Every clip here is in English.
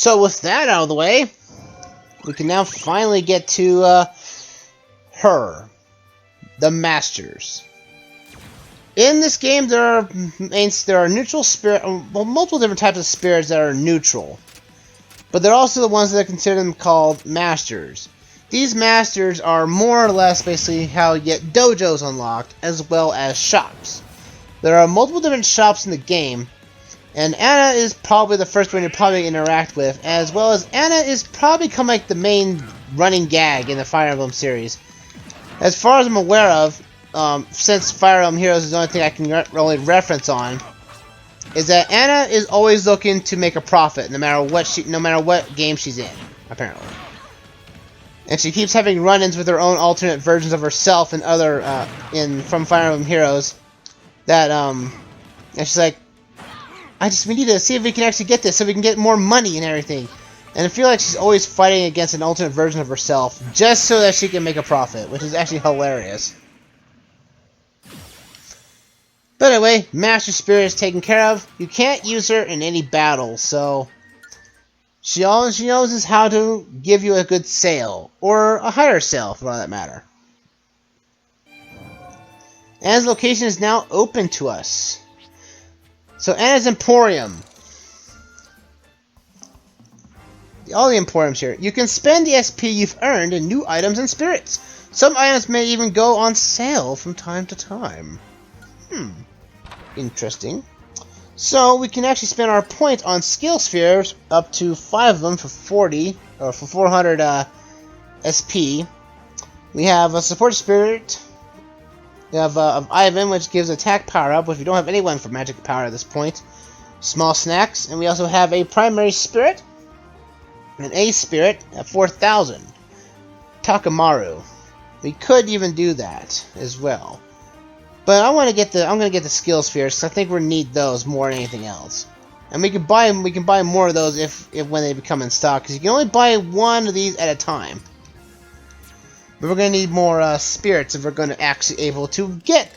So with that out of the way, we can now finally get to her, the Masters. In this game, there are neutral spirit, well, multiple different types of spirits that are neutral, but they're also the ones that are considered called Masters. These Masters are more or less basically how you get dojos unlocked, as well as shops. There are multiple different shops in the game, and Anna is probably the first one you probably interact with, as well as Anna is probably become like the main running gag in the Fire Emblem series. As far as I'm aware of, since Fire Emblem Heroes is the only thing I can really reference on, is that Anna is always looking to make a profit, no matter what game she's in, apparently. And she keeps having run-ins with her own alternate versions of herself and other from Fire Emblem Heroes. That and she's like, we need to see if we can actually get this, so we can get more money and everything. And I feel like she's always fighting against an alternate version of herself, just so that she can make a profit, which is actually hilarious. But anyway, Master Spirit is taken care of. You can't use her in any battle, so all she knows is how to give you a good sale, or a higher sale, for all that matter. Anna's location is now open to us. So Anna's Emporium. All the Emporiums here. You can spend the SP you've earned in new items and spirits. Some items may even go on sale from time to time. Interesting. So we can actually spend our points on skill spheres, up to 5 of them for 400 SP. We have a support spirit. We have Ivan, which gives attack power up, which we don't have anyone for magic power at this point. Small snacks, and we also have a primary spirit, an A spirit at 4,000. Takamaru. We could even do that as well. But I'm gonna get the skill spheres, because I think we need those more than anything else. And we can buy more of those if when they become in stock, because you can only buy one of these at a time. But we're gonna need more spirits if we're gonna actually able to get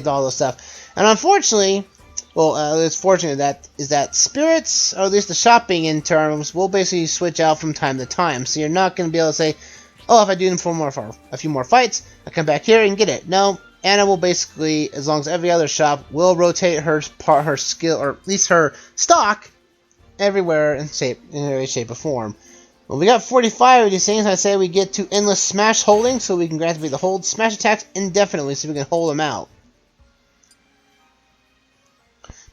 all this stuff. And unfortunately, well, it's fortunate that spirits, or at least the shopping in terms, will basically switch out from time to time. So you're not gonna be able to say, oh, if I do them for a few more fights, I come back here and get it. No. Anna will basically, as long as every other shop, will rotate her skill, or at least her stock, everywhere in every shape or form. Well, we got 45 of these things. I say we get to endless smash holding, so we can activate the hold smash attacks indefinitely, so we can hold them out.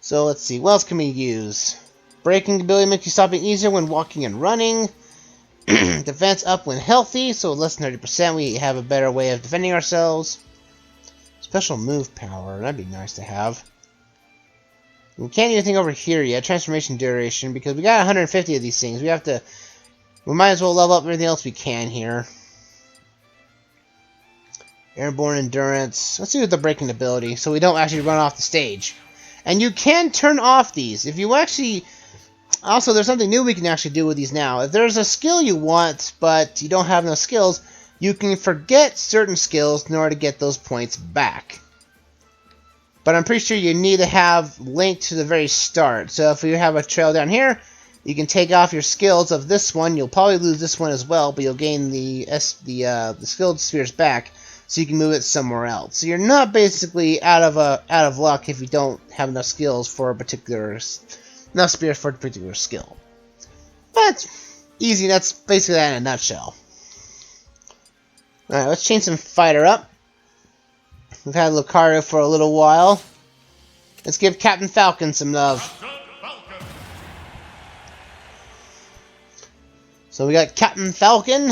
So let's see, what else can we use? Braking ability makes you stopping easier when walking and running. Defense up when healthy, so less than 30%. We have a better way of defending ourselves. Special move power, that'd be nice to have. We can't do anything over here yet. Transformation duration, because we got 150 of these things. We might as well level up everything else we can here. Airborne endurance. Let's see with the braking ability, so we don't actually run off the stage. And you can turn off these. If you actually... Also, there's something new we can actually do with these now. If there's a skill you want, but you don't have enough skills, you can forget certain skills in order to get those points back. But I'm pretty sure you need to have linked to the very start. So if you have a trail down here, you can take off your skills of this one. You'll probably lose this one as well, but you'll gain the skilled spheres back, so you can move it somewhere else. So you're not basically out of luck if you don't have enough skills for a particular enough spheres for a particular skill. But easy. That's basically that in a nutshell. Alright, let's change some fighter up. We've had Lucario for a little while. Let's give Captain Falcon some love. So we got Captain Falcon.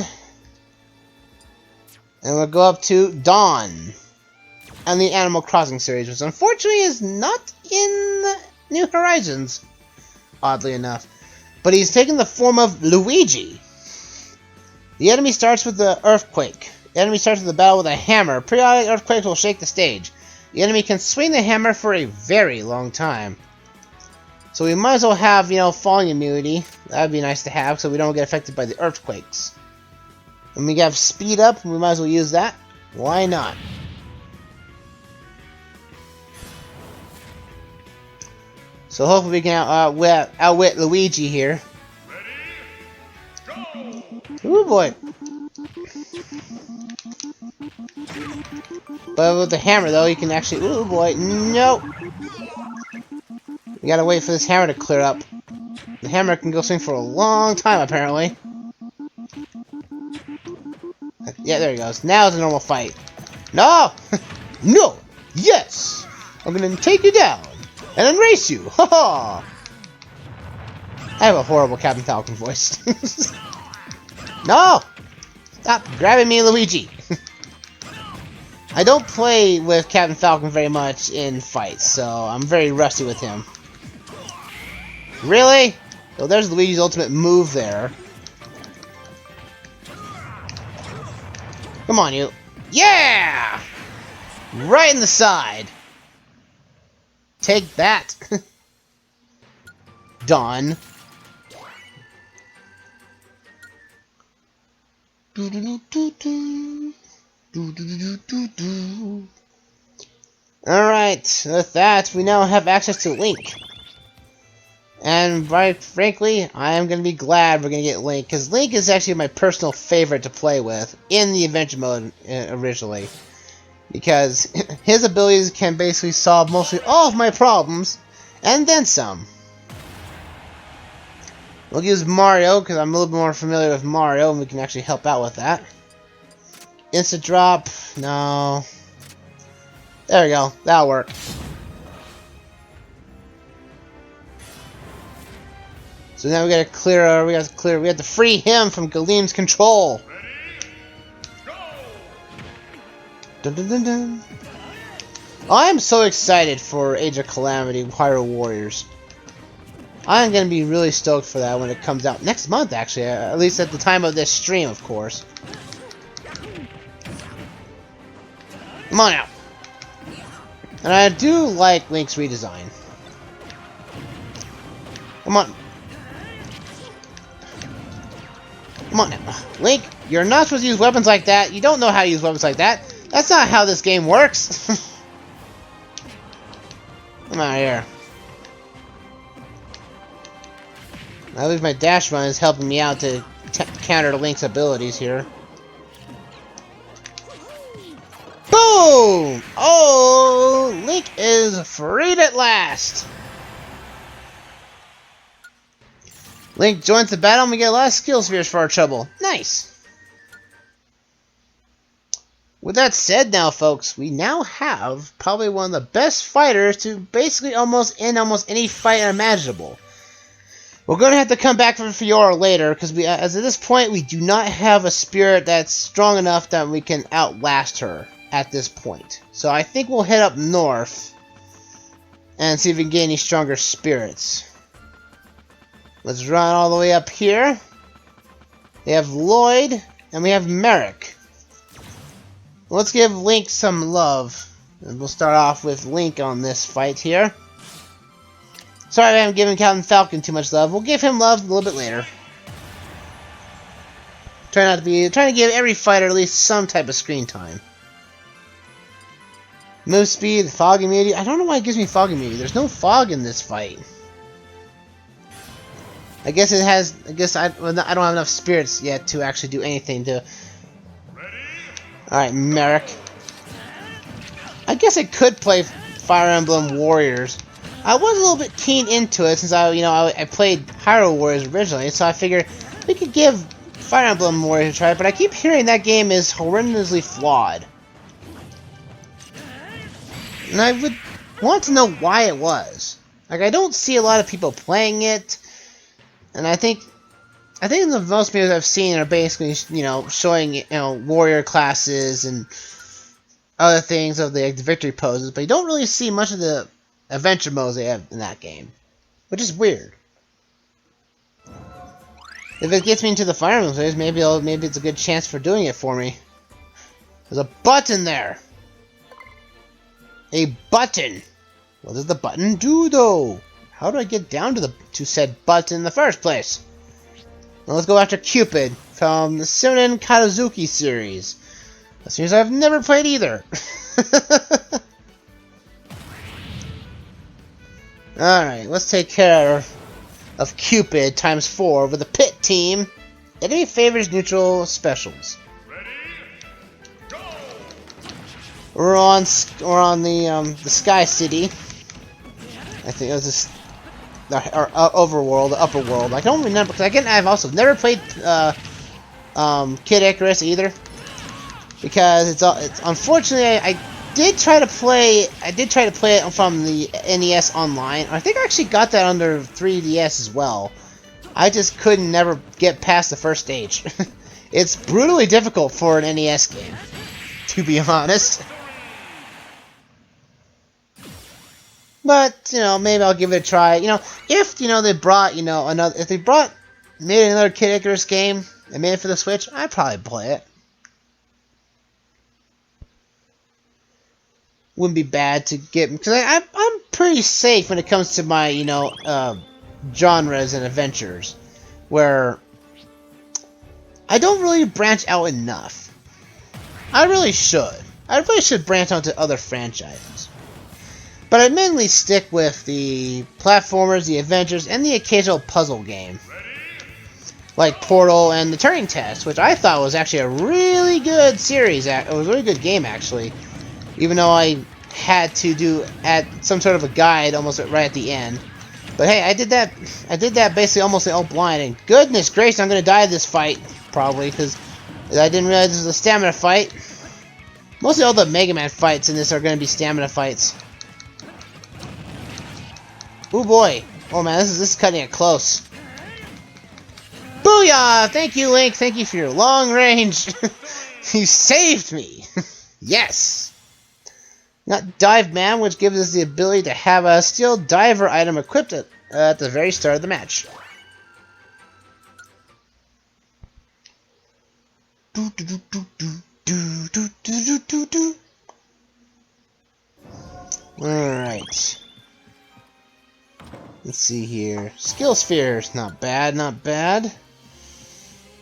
And we'll go up to Dawn. And the Animal Crossing series, which unfortunately is not in New Horizons. Oddly enough. But he's taken the form of Luigi. The enemy starts with the earthquake. The enemy starts with the battle with a hammer. Periodic earthquakes will shake the stage. The enemy can swing the hammer for a very long time. So we might as well have, falling immunity. That'd be nice to have, so we don't get affected by the earthquakes. And we have speed up, we might as well use that. Why not? So hopefully we can outwit Luigi here. Ooh boy. But with the hammer though, you can actually... Ooh boy, no! You gotta wait for this hammer to clear up. The hammer can go swing for a long time, apparently. Yeah, there he goes. Now it's a normal fight. No! No! Yes! I'm gonna take you down and then race you! Ha ha! I have a horrible Captain Falcon voice. No! Stop grabbing me, Luigi! I don't play with Captain Falcon very much in fights, so I'm very rusty with him. Really? So there's Luigi's ultimate move there. Come on, you. Yeah! Right in the side. Take that. Done. Alright, with that, we now have access to Link. And frankly, I am going to be glad we're going to get Link, because Link is actually my personal favorite to play with in the adventure mode originally. Because his abilities can basically solve mostly all of my problems, and then some. We'll use Mario, because I'm a little bit more familiar with Mario, and we can actually help out with that. Instant drop, no. There we go, that'll work. So now we have to free him from Galeem's control. Dun, dun, dun, dun. I'm so excited for Age of Calamity Hyrule Warriors. I'm gonna be really stoked for that when it comes out next month, actually, at least at the time of this stream, of course. Come on out. And I do like Link's redesign. Come on. Come on now. Link, you're not supposed to use weapons like that. You don't know how to use weapons like that. That's not how this game works. Come out of here. I believe my dash run is helping me out to counter Link's abilities here. Boom! Oh, Link is freed at last. Link joins the battle and we get a lot of skill spheres for our trouble. Nice! With that said now, folks, we now have probably one of the best fighters to basically end almost any fight imaginable. We're going to have to come back for Fiora later, because as at this point, we do not have a spirit that's strong enough that we can outlast her at this point. So I think we'll head up north and see if we can get any stronger spirits. Let's run all the way up here. We have Lloyd, and we have Merrick. Let's give Link some love. And we'll start off with Link on this fight here. Sorry I haven't given Captain Falcon too much love. We'll give him love a little bit later. Trying to give every fighter at least some type of screen time. Move speed, fog immunity. I don't know why it gives me fog immunity. There's no fog in this fight. I guess it has. I don't have enough spirits yet to actually do anything to. Alright, Merrick. I guess I could play Fire Emblem Warriors. I was a little bit keen into it since I played Hyrule Warriors originally, so I figured we could give Fire Emblem Warriors a try, but I keep hearing that game is horrendously flawed. And I would want to know why it was. Like, I don't see a lot of people playing it, and I think the most videos I've seen are basically, showing, warrior classes and other things of the victory poses, but you don't really see much of the adventure modes they have in that game, which is weird. If it gets me into the Fire Emblem series, maybe it's a good chance for doing it for me. There's a button there. A button. What does the button do, though? How do I get down to said button in the first place? Well, let's go after Cupid from the Sunen Katazuki series. A series I've never played either. Alright, let's take care of Cupid ×4 with the pit team. Enemy favors neutral specials. We're on the Sky City. I think it was this overworld, the upper world. I don't remember because again I've also never played Kid Icarus either because it's unfortunately I did try to play it from the NES online. I think I actually got that under 3DS as well. I just couldn't never get past the first stage. It's brutally difficult for an NES game, to be honest. But, you know, maybe I'll give it a try. You know, if, you know, they brought, you know, made another Kid Icarus game and made it for the Switch, I'd probably play it. Wouldn't be bad to get, because I'm pretty safe when it comes to my, you know, genres and adventures, where I don't really branch out enough. I really should. I really should branch out to other franchises. But I mainly stick with the platformers, the adventures, and the occasional puzzle game. Like Portal and the Turing Test, which I thought was actually a really good series. It was a really good game, actually. Even though I had to add some sort of a guide almost right at the end. But hey, I did that basically almost all blind. And goodness gracious, I'm going to die this fight, probably, because I didn't realize this was a stamina fight. Mostly all the Mega Man fights in this are going to be stamina fights. Oh boy. Oh man, this is cutting it close. Booyah! Thank you, Link. Thank you for your long range. You saved me. Yes. Got Dive Man, which gives us the ability to have a steel diver item equipped at the very start of the match. Alright. Let's see here. Skill spheres, not bad, not bad.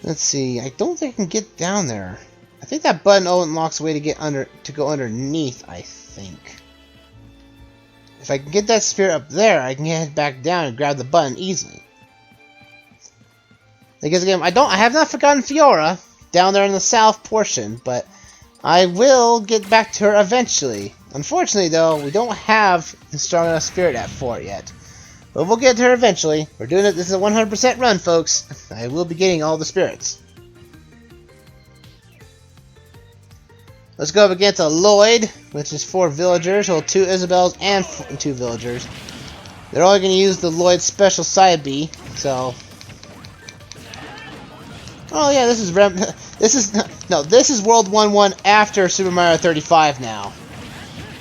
Let's see. I don't think I can get down there. I think that button unlocks a way to go underneath, I think. If I can get that sphere up there, I can head back down and grab the button easily. Because again, I have not forgotten Fiora down there in the south portion, but I will get back to her eventually. Unfortunately, though, we don't have the strong enough spirit for it yet. But we'll get to her eventually. We're doing it. This is a 100% run, folks. I will be getting all the spirits. Let's go up against a Lloyd, which is 4 villagers, well, 2 Isabels and 2 villagers. They're only going to use the Lloyd special side B, so. Oh yeah, this is World 1-1 after Super Mario 35 now.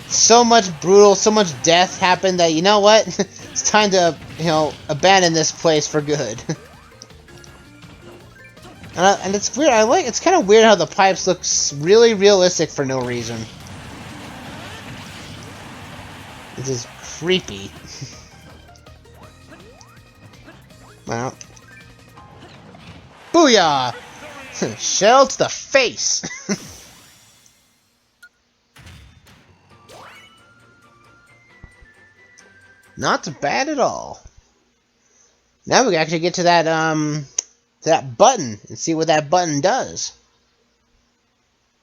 So much brutal, so much death happened that, you know what? It's time to, you know, abandon this place for good. And it's weird. It's kind of weird how the pipes look really realistic for no reason. This is creepy. Well, booyah! Shell to the face. Not bad at all. Now we can actually get to that button and see what that button does.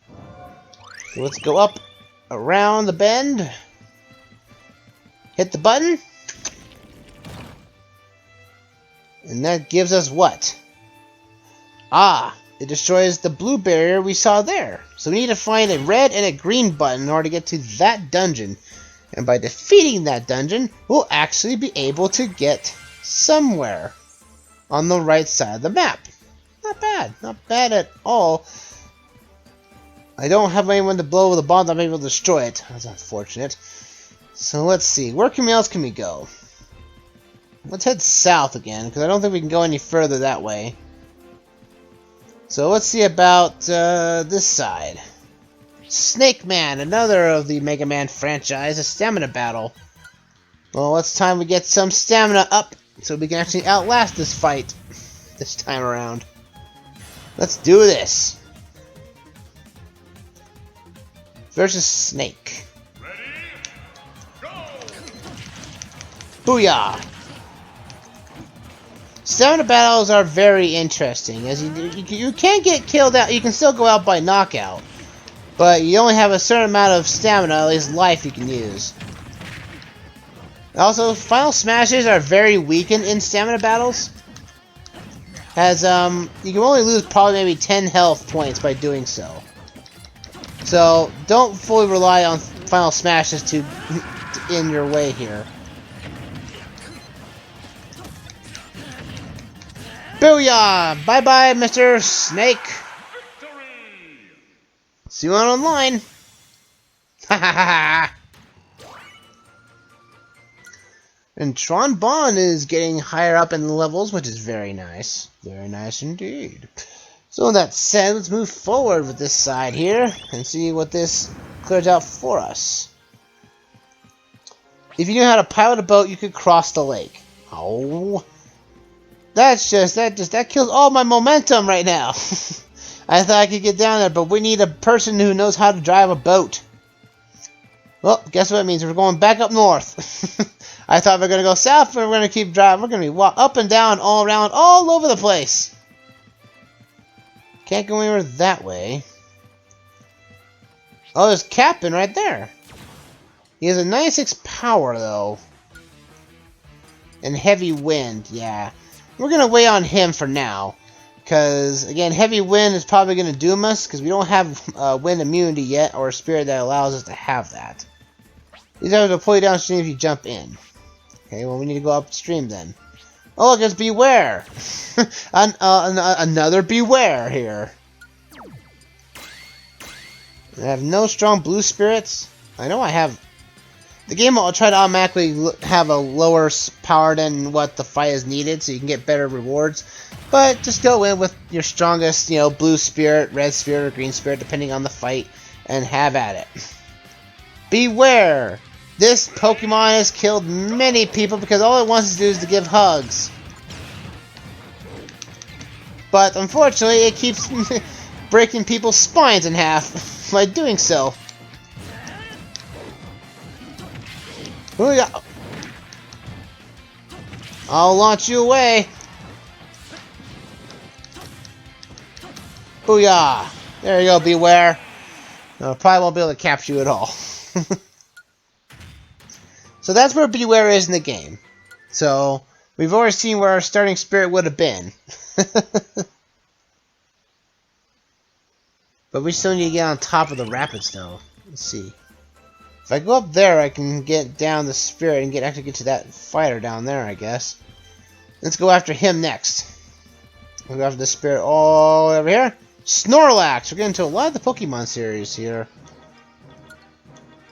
So let's go up around the bend. Hit the button. And that gives us what? Ah, it destroys the blue barrier we saw there. So we need to find a red and a green button in order to get to that dungeon. And by defeating that dungeon, we'll actually be able to get somewhere on the right side of the map. Not bad. Not bad at all. I don't have anyone to blow with a bomb. I'm able to destroy it. That's unfortunate. So let's see. Where else can we go? Let's head south again, because I don't think we can go any further that way. So let's see about this side. Snake Man, another of the Mega Man franchise, a stamina battle. Well, it's time we get some stamina up so we can actually outlast this fight this time around. Let's do this. Versus Snake. Ready? Go! Booyah! Stamina battles are very interesting, as you can't get killed out. You can still go out by knockout, but you only have a certain amount of stamina, at least life, you can use. Also, final smashes are very weakened in stamina battles, as you can only lose probably maybe 10 health points by doing so. So don't fully rely on final smashes to in your way here. Booyah! Bye-bye, Mr. Snake! See you on online! Ha ha ha! And Tron Bon is getting higher up in the levels, which is very nice. Very nice indeed. So with that said, let's move forward with this side here and see what this clears out for us. If you knew how to pilot a boat, you could cross the lake. Oh. That kills all my momentum right now. I thought I could get down there, but we need a person who knows how to drive a boat. Well, guess what it means? We're going back up north. I thought we were going to go south, but we're going to keep driving. We're going to be up and down, all around, all over the place. Can't go anywhere that way. Oh, there's Captain right there. He has a 96 power, though. And heavy wind, yeah. We're going to wait on him for now. Because, again, heavy wind is probably going to doom us. Because we don't have wind immunity yet. Or a spirit that allows us to have that. These are to pull you downstream if you jump in. Okay, well, we need to go upstream then. Oh, look, it's Beware. Another Beware here. I have no strong blue spirits. I know I have... The game will try to automatically have a lower power than what the fight is needed, so you can get better rewards. But just go in with your strongest, blue spirit, red spirit, or green spirit, depending on the fight, and have at it. Beware! This Pokemon has killed many people because all it wants to do is to give hugs. But unfortunately, it keeps breaking people's spines in half by doing so. I'll launch you away. Booyah! There you go, Beware. No, probably won't be able to capture you at all. So that's where Beware is in the game. So we've already seen where our starting spirit would have been. But we still need to get on top of the rapids, though. Let's see. If I go up there, I can get down the spirit and actually get to that fighter down there, I guess. Let's go after him next. We'll go after the spirit all over here. Snorlax! We're getting into a lot of the Pokemon series here.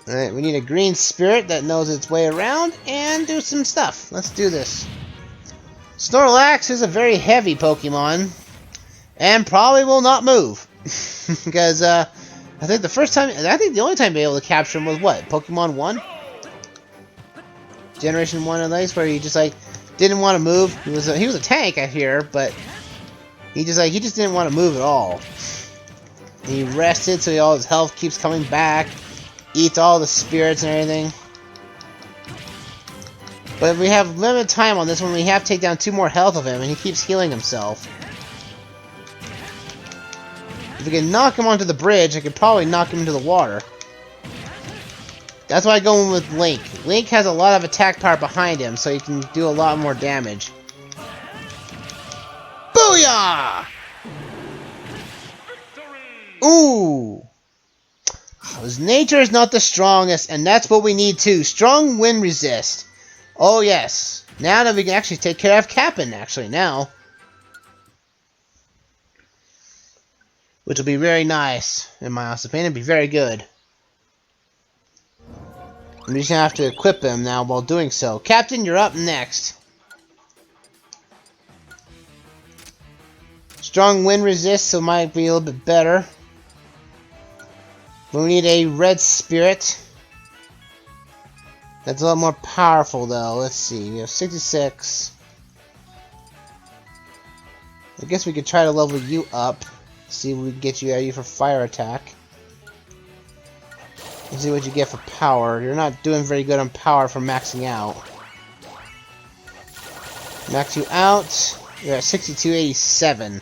Alright, we need a green spirit that knows its way around and do some stuff. Let's do this. Snorlax is a very heavy Pokemon and probably will not move. Because, I think the only time we were able to capture him was what? Pokemon 1? Generation 1 at least, where he just didn't want to move. He was a tank, I hear, but he just didn't want to move at all. He rested, so all his health keeps coming back. Eats all the spirits and everything. But we have limited time on this one. We have to take down 2 more health of him, and he keeps healing himself. If we can knock him onto the bridge, I could probably knock him into the water. That's why I go in with Link. Link has a lot of attack power behind him, so he can do a lot more damage. Booyah! Ooh! His nature is not the strongest, and that's what we need too. Strong wind resist. Oh yes. Now that we can actually take care of Captain, actually, now. Which will be very nice, in my honest opinion. It'll be very good. I'm just gonna have to equip him now while doing so. Captain, you're up next. Strong wind resist, so it might be a little bit better. But we need a red spirit. That's a lot more powerful, though. Let's see. We have 66. I guess we could try to level you up. See what we can get you out of you for fire attack. Let's see what you get for power. You're not doing very good on power for maxing out. Max you out. You're at 6287.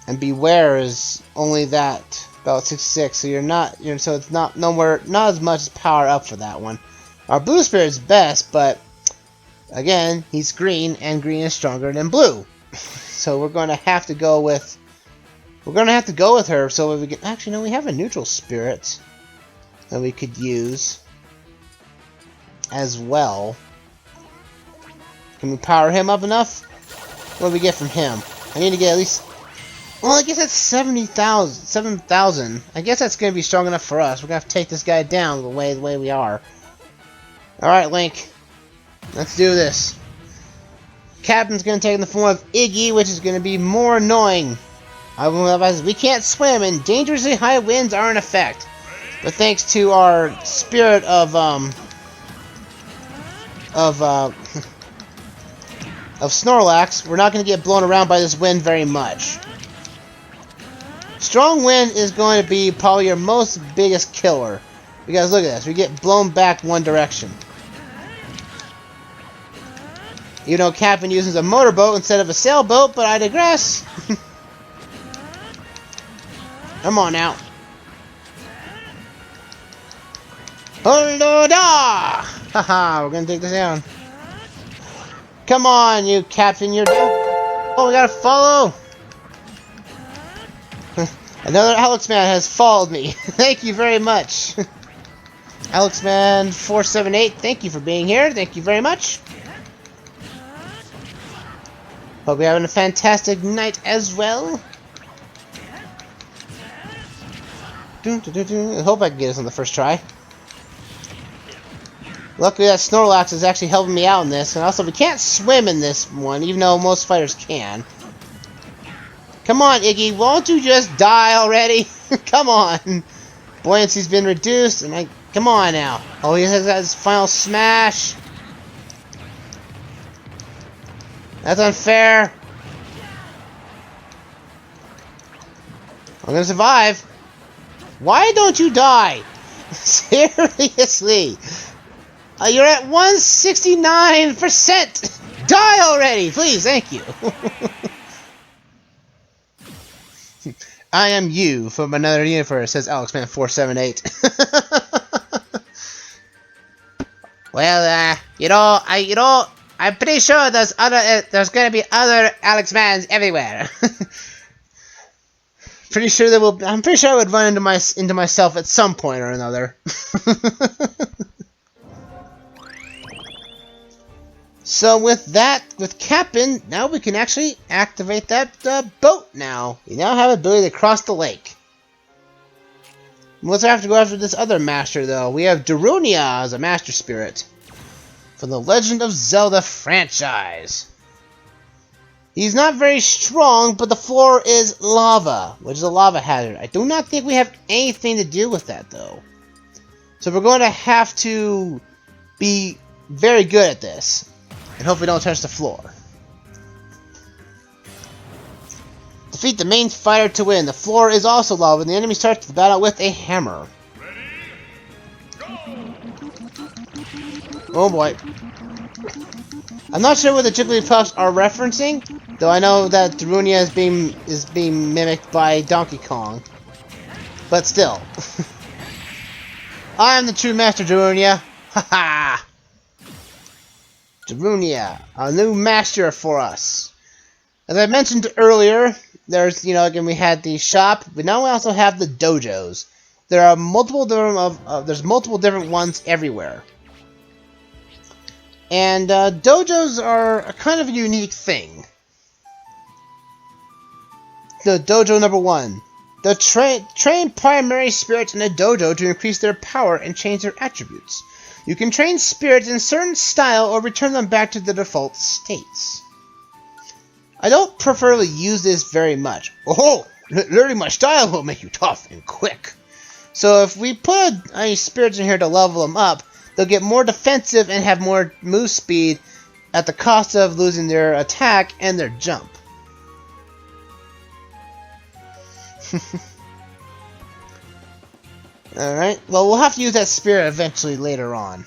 And Beware is only that, about 66. So so it's not as much power up for that one. Our Blue Spirit is best, but again, he's green, and green is stronger than blue. So we're going to have to go with her. So we can actually no, we have a neutral spirit that we could use as well. Can we power him up enough? What do we get from him? I need to get at least. Well, I guess that's 7,000. I guess that's going to be strong enough for us. We're going to have to take this guy down the way we are. Alright, Link. Let's do this. Captain's going to take in the form of Iggy, which is going to be more annoying. We can't swim, and dangerously high winds are in effect. But thanks to our spirit of Snorlax, we're not going to get blown around by this wind very much. Strong wind is going to be probably your most biggest killer. Because look at this, we get blown back one direction. You know, Captain uses a motorboat instead of a sailboat, but I digress. Come on now. Hold da! Haha, we're gonna take this down. Come on, you Captain, you're down. Oh, we gotta follow. Another Alexman has followed me. Thank you very much. Alexman 478, thank you for being here. Thank you very much. Hope you're having a fantastic night as well. I hope I can get this on the first try. Luckily that Snorlax is actually helping me out in this, and also we can't swim in this one, even though most fighters can. Come on, Iggy, won't you just die already? Come on. Buoyancy's been reduced, and come on now. Oh, he has his final smash. That's unfair. I'm gonna survive. Why don't you die? Seriously. You're at 169%. Die already, please. Thank you. I am you from another universe, says Alexman 478. Well, I'm pretty sure there's gonna be other Alexmans everywhere. I'm pretty sure I would run into myself at some point or another. So with Captain, now we can actually activate that boat now. We now have the ability to cross the lake. Let's have to go after this other master, though. We have Darunia as a master spirit from the Legend of Zelda franchise. He's not very strong, but the floor is lava, which is a lava hazard. I do not think we have anything to do with that, though. So we're going to have to be very good at this. And hope we don't touch the floor. Defeat the main fighter to win. The floor is also lava, and the enemy starts the battle with a hammer. Oh boy. I'm not sure what the Jigglypuffs are referencing, though I know that Darunia is being mimicked by Donkey Kong. But still. I am the true master, Darunia. Haha! Darunia, a new master for us. As I mentioned earlier, there's, again, we had the shop, but now we also have the dojos. There are multiple different ones everywhere. And dojos are a kind of a unique thing. The dojo number 1. Train primary spirits in a dojo to increase their power and change their attributes. You can train spirits in a certain style or return them back to the default states. I don't preferably use this very much. Oh, learning my style will make you tough and quick. So if we put any spirits in here to level them up, they'll get more defensive and have more move speed at the cost of losing their attack and their jump. Alright, well, we'll have to use that spirit eventually later on.